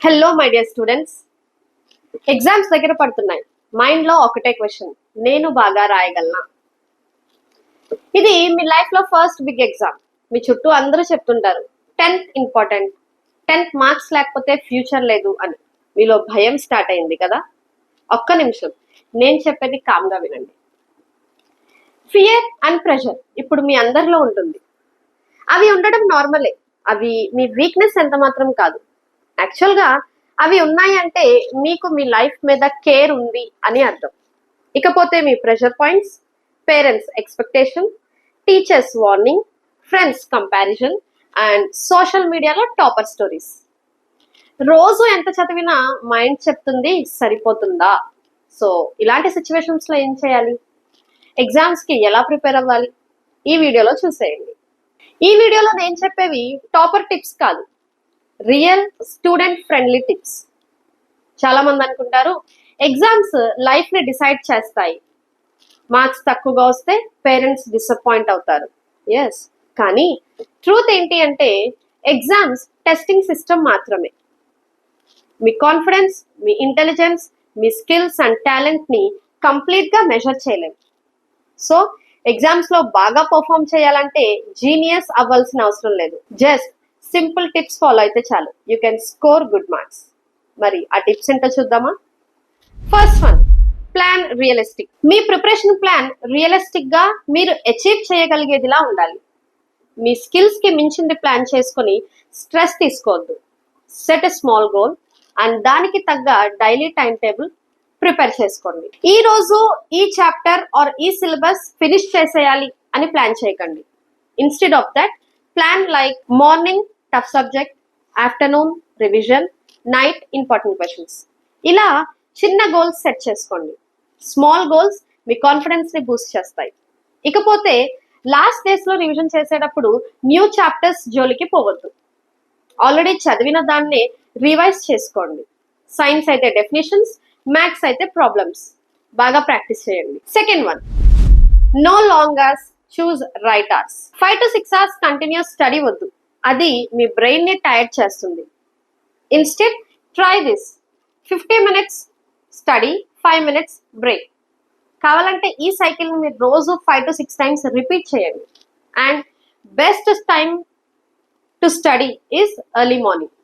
Hello my dear students, exams దగ్గర పడుతున్నాయి. మైండ్లో ఒకటే క్వశ్చన్, నేను బాగా రాయగలనా? ఇది మీ లైఫ్లో ఫస్ట్ బిగ్ ఎగ్జామ్. మీ చుట్టూ అందరూ చెప్తుంటారు 10th ఇంపార్టెంట్, 10th మార్క్స్ లేకపోతే ఫ్యూచర్ లేదు అని. మీలో భయం స్టార్ట్ అయింది కదా? ఒక్క నిమిషం, నేను చెప్పేది కామ్గా వినండి. ఫియర్ అండ్ ప్రెషర్ ఇప్పుడు మీ అందరిలో ఉంటుంది. అవి ఉండడం నార్మలే. అవి మీ వీక్నెస్ ఎంత మాత్రం కాదు. యాక్చువల్గా అవి ఉన్నాయి అంటే మీకు మీ లైఫ్ మీద కేర్ ఉంది అని అర్థం. ఇకపోతే మీ pressure points, parents expectation, teachers warning, friends comparison and social మీడియాలో టాపర్ స్టోరీస్. రోజు ఎంత చదివినా మైండ్ చెప్తుంది సరిపోతుందా. సో ఇలాంటి సిచ్యువేషన్స్లో ఏం చేయాలి? ఎగ్జామ్స్కి ఎలా ప్రిపేర్ అవ్వాలి? ఈ వీడియోలో చూసేయండి. ఈ వీడియోలో నేను చెప్పేవి టాపర్ టిప్స్ కాదు, రియల్ స్టూడెంట్ ఫ్రెండ్లీ టిప్స్. చాలా మంది అనుకుంటారు ఎగ్జామ్స్ లైఫ్ ని డిసైడ్ చేస్తాయి, మార్క్స్ తక్కువగా వస్తే పేరెంట్స్ డిసప్పాయింట్ అవుతారు. ఎస్, కానీ ట్రూత్ ఏంటి అంటే ఎగ్జామ్స్ టెస్టింగ్ సిస్టమ్ మాత్రమే. మీ కాన్ఫిడెన్స్, మీ ఇంటెలిజెన్స్, మీ స్కిల్స్ అండ్ టాలెంట్ ని కంప్లీట్ గా మెజర్ చేయలేము. సో ఎగ్జామ్స్ లో బాగా పర్ఫామ్ చేయాలంటే జీనియస్ అవ్వాల్సిన అవసరం లేదు. జస్ట్ సింపుల్ టిప్స్ ఫాలో అయితే చాలు, you can score good marks. మరి ఆ టిప్స్ ఏంటో చూద్దామా? First one, plan realistic. మీ ప్రిపరేషన్ ప్లాన్ రియలిస్టిక్ గా మీరు అచీవ్ చేయగలిగేదిలా ఉండాలి. మీ స్కిల్స్ కి మించింది ప్లాన్ చేసుకొని స్ట్రెస్ తీసుకోవద్దు. Set a small goal and దానికి తగ్గ డైలీ టైం టేబుల్ ప్రిపేర్ చేసుకోండి. ఈ రోజు ఈ చాప్టర్ ఆర్ ఈ సిలబస్ ఫినిష్ చేసేయాలి అని ప్లాన్ చేయకండి. Instead of that plan like morning tough subject, afternoon revision, night important questions. ఇలా చిన్న గోల్స్ సెట్ చేసుకోండి. స్మాల్ గోల్స్ మీ కాన్ఫిడెన్స్ ని బూస్ట్ చేస్తాయి. ఇకపోతే లాస్ట్ డేస్ లో రివిజన్ చేసేటప్పుడు న్యూ చాప్టర్స్ జోలికి పోవద్దు. ఆల్రెడీ చదివిన దాన్నే రివైజ్ చేసుకోండి. సైన్స్ అయితే డెఫినేషన్స్, మ్యాథ్స్ అయితే ప్రాబ్లమ్స్ బాగా ప్రాక్టీస్ చేయండి. Second one, no long hours, choose right hours. 5 to 6 hours continuous study వద్దు, అది మీ బ్రెయిన్ ని టైర్డ్ చేస్తుంది. Instead try this, 50 minutes study, 5 minutes break. కావాలంటే ఈ సైకిల్ మీరు రోజు 5 to 6 times రిపీట్ చేయండి. And best time to study is early morning.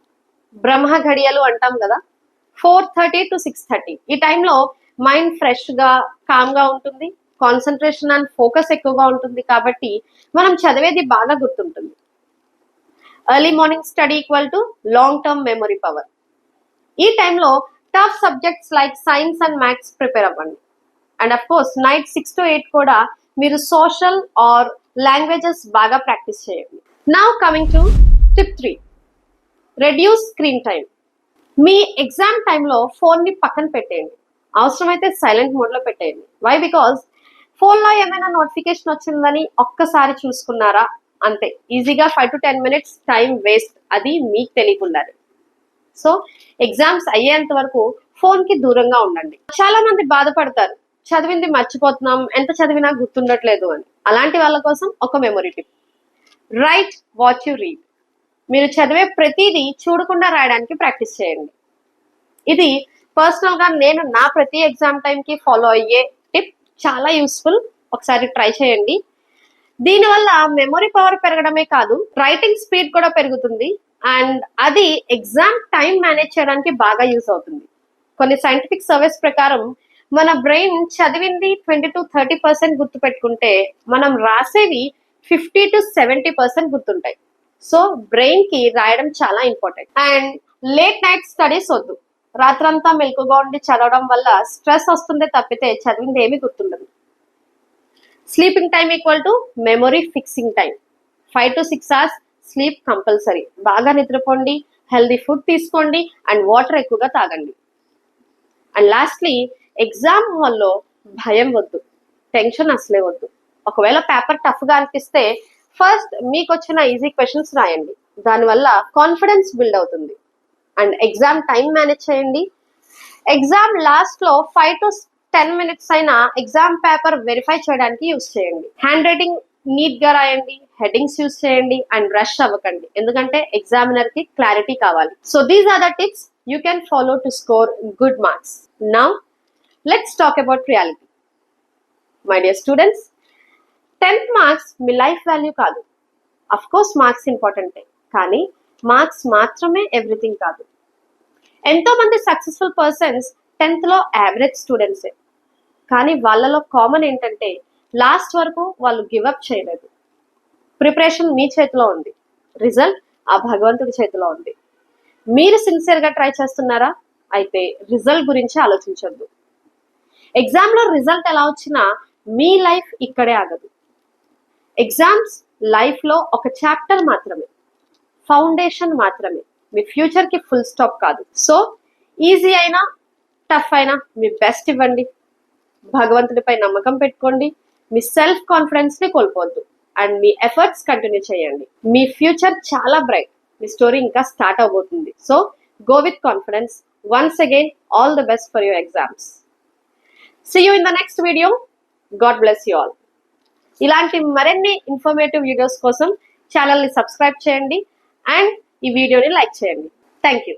బ్రహ్మ ఘడియలు అంటాం కదా, 4:30 to 6:30. ఈ టైంలో మైండ్ ఫ్రెష్గా కామ్గా ఉంటుంది, కాన్సన్ట్రేషన్ అండ్ ఫోకస్ ఎక్కువగా ఉంటుంది. కాబట్టి మనం చదివేది బాగా గుర్తుంటుంది. Early morning study equal to long term memory power. ఈ టైంలో tough subjects like science and maths prepare అవ్వండి. And of course night 6 to 8 కూడా మీరు సోషల్ ఆర్ లాంగ్వేజెస్ బాగా ప్రాక్టీస్ చేయండి. Now coming to tip 3, reduce screen time. మీ exam టైంలో ఫోన్ని పక్కన పెట్టేయండి. అవసరమైతే సైలెంట్ మోడ్లో పెట్టేయండి. వై? బికాజ్ ఫోన్లో ఏమైనా నోటిఫికేషన్ వచ్చిందని ఒక్కసారి చూసుకున్నారా అంతే, ఈజీగా 5 to 10 minutes టైం వేస్ట్, అది మీకు తెలియకుండానే. సో ఎగ్జామ్స్ అయ్యేంత వరకు ఫోన్కి దూరంగా ఉండండి. చాలా మంది బాధపడతారు, చదివింది మర్చిపోతున్నాం, ఎంత చదివినా గుర్తుండట్లేదు అని. అలాంటి వాళ్ళ కోసం ఒక memory tip, right what you read. మీరు చదివే ప్రతిదీ చూడకుండా రాయడానికి ప్రాక్టీస్ చేయండి. ఇది పర్సనల్గా నేను నా ప్రతి ఎగ్జామ్ టైంకి ఫాలో అయ్యే టిప్, చాలా యూస్ఫుల్. ఒకసారి ట్రై చేయండి. దీనివల్ల మెమరీ పవర్ పెరగడమే కాదు, రైటింగ్ స్పీడ్ కూడా పెరుగుతుంది. అండ్ అది ఎగ్జామ్ టైం మేనేజ్ చేయడానికి బాగా యూస్ అవుతుంది. కొన్ని సైంటిఫిక్ సర్వేస్ ప్రకారం మన బ్రెయిన్ చదివింది 20 to 30% గుర్తుపెట్టుకుంటే మనం రాసేవి 50 to 70% గుర్తుంటాయి. సో బ్రెయిన్ కి రాయడం చాలా important. And late night studies వద్దు. రాత్రంతా మెలకుగా ఉండి చదవడం వల్ల స్ట్రెస్ వస్తుందే తప్పితే చదివింది ఏమీ గుర్తుండదు. Sleeping time equal to memory fixing time. 5 to 6 hours sleep compulsory. బాగా నిద్రపోండి, హెల్దీ ఫుడ్ తీసుకోండి అండ్ వాటర్ ఎక్కువగా తాగండి. అండ్ లాస్ట్లీ, ఎగ్జామ్ హాల్లో భయం వద్దు, టెన్షన్ అసలే వద్దు. ఒకవేళ పేపర్ టఫ్గా అనిపిస్తే ఫస్ట్ మీకు వచ్చిన ఈజీ క్వశ్చన్స్ రాయండి. దానివల్ల కాన్ఫిడెన్స్ బిల్డ్ అవుతుంది. అండ్ ఎగ్జామ్ టైం మేనేజ్ చేయండి. ఎగ్జామ్ లాస్ట్లో 5 to 10 minutes అయినా ఎగ్జామ్ పేపర్ వెరిఫై చేయడానికి యూస్ చేయండి. హ్యాండ్ రైటింగ్ నీట్ గా రాయండి, హెడ్డింగ్స్ యూస్ చేయండి అండ్ రష్ అవ్వకండి, ఎందుకంటే ఎగ్జామినర్ కి క్లారిటీ కావాలి. So these are the tips you can follow to score good marks. Now, let's talk about reality. My dear students, 10th marks me life value కాదు. Of course marks ఇంపార్టెంటే, కానీ marks మాత్రమే everything కాదు. ఎంతో మంది successful persons 10th లో average స్టూడెంట్సే, కానీ వాళ్ళలో కామన్ ఏంటంటే లాస్ట్ వరకు వాళ్ళు గివప్ చేయలేదు. ప్రిపరేషన్ మీ చేతిలో ఉంది, రిజల్ట్ ఆ భగవంతుడి చేతిలో ఉంది. మీరు సిన్సియర్గా ట్రై చేస్తున్నారా? అయితే రిజల్ట్ గురించి ఆలోచించొద్దు. ఎగ్జామ్లో రిజల్ట్ ఎలా వచ్చినా మీ లైఫ్ ఇక్కడే ఆగదు. ఎగ్జామ్స్ లైఫ్లో ఒక చాప్టర్ మాత్రమే, ఫౌండేషన్ మాత్రమే, మీ ఫ్యూచర్కి ఫుల్ స్టాప్ కాదు. సో ఈజీ అయినా టఫ్ అయినా మీ బెస్ట్ ఇవ్వండి, భగవంతుడిపై నమ్మకం పెట్టుకోండి, మీ సెల్ఫ్ కాన్ఫిడెన్స్ని కోల్పోవద్దు, అండ్ మీ ఎఫర్ట్స్ కంటిన్యూ చేయండి. మీ ఫ్యూచర్ చాలా బ్రైట్, మీ స్టోరీ ఇంకా స్టార్ట్ అవబోతుంది. So go with confidence. Once again all the best for your exams. See you in the next video. God bless you all. ఇలాంటి మరిన్ని ఇన్ఫర్మేటివ్ వీడియోస్ కోసం ఛానల్ని సబ్స్క్రైబ్ చేయండి అండ్ ఈ వీడియోని లైక్ చేయండి. Thank you.